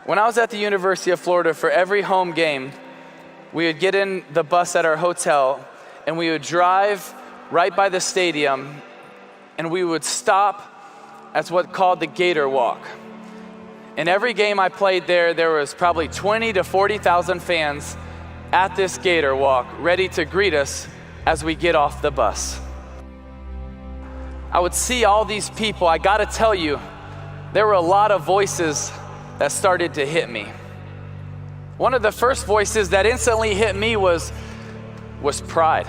When I was at the University of Florida, for every home game, we would get in the bus at our hotel and we would drive right by the stadium and we would stop at what's called the Gator Walk. In every game I played there was probably 20 to 40,000 fans at this Gator Walk ready to greet us as we get off the bus. I would see all these people. I gotta tell you, there were a lot of voices that started to hit me. One of the first voices that instantly hit me was pride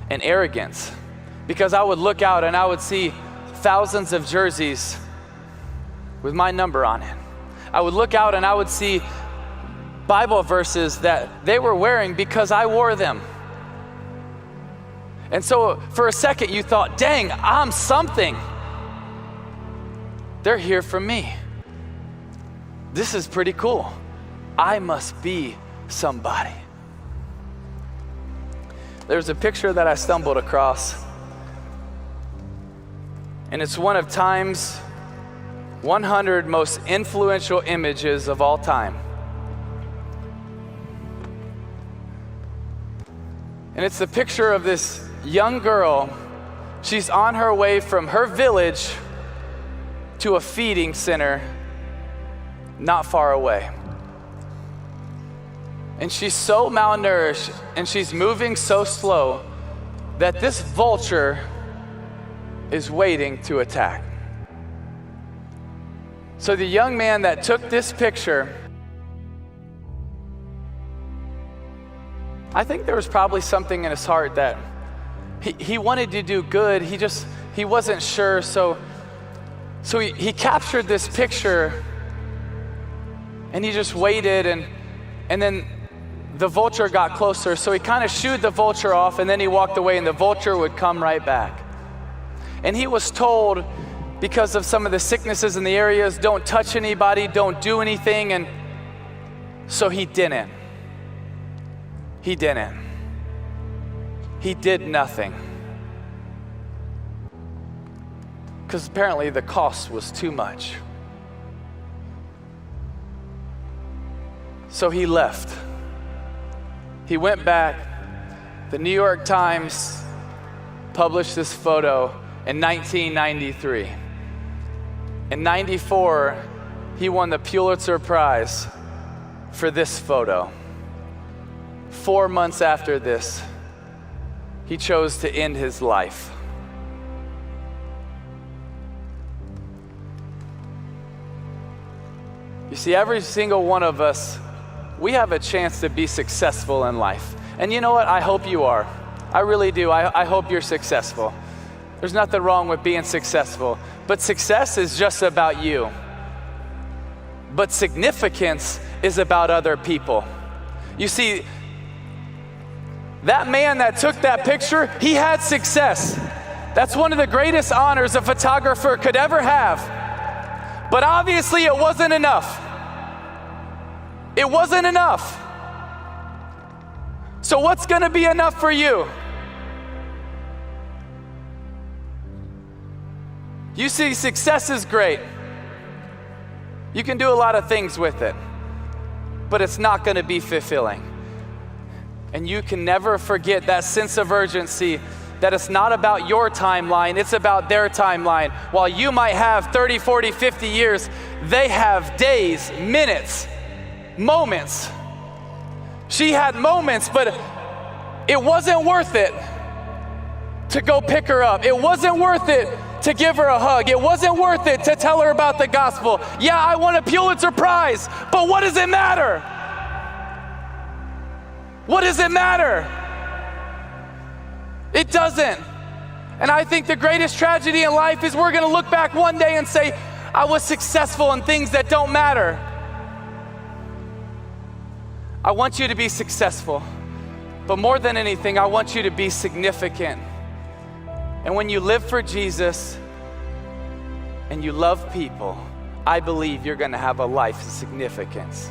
and arrogance, because I would look out and I would see thousands of jerseys with my number on it. I would look out and I would see Bible verses that they were wearing because I wore them. And so for a second you thought, dang, I'm something. They're here for me. This is pretty cool. I must be somebody. There's a picture that I stumbled across, and it's one of Time's 100 most influential images of all time. And it's the picture of this young girl. She's on her way from her village to a feeding center not far away. And she's so malnourished and she's moving so slow that this vulture is waiting to attack. So the young man that took this picture, I think there was probably something in his heart that he wanted to do good. He wasn't sure. So he captured this picture and he just waited, and then the vulture got closer. So he kind of shooed the vulture off, and then he walked away and the vulture would come right back. And he was told, because of some of the sicknesses in the areas, don't touch anybody, don't do anything. And so he didn't. He didn't. He did nothing. Because apparently the cost was too much. So he left. He went back. The New York Times published this photo in 1993. In 94, he won the Pulitzer Prize for this photo. 4 months after this, he chose to end his life. You see, every single one of us, we have a chance to be successful in life. And you know what? I hope you are. I really do. I hope you're successful. There's nothing wrong with being successful. But success is just about you. But significance is about other people. You see, that man that took that picture, he had success. That's one of the greatest honors a photographer could ever have. But obviously it wasn't enough. It wasn't enough. So what's going to be enough for you? You see, success is great. You can do a lot of things with it, but it's not going to be fulfilling. And you can never forget that sense of urgency, that it's not about your timeline, it's about their timeline. While you might have 30, 40, 50 years, they have days, minutes, moments. She had moments, but it wasn't worth it to go pick her up. It wasn't worth it to give her a hug. It wasn't worth it to tell her about the gospel. Yeah, I won a Pulitzer Prize, but what does it matter? What does it matter? It doesn't. And I think the greatest tragedy in life is we're going to look back one day and say, I was successful in things that don't matter. I want you to be successful, but more than anything, I want you to be significant. And when you live for Jesus and you love people, I believe you're going to have a life of significance.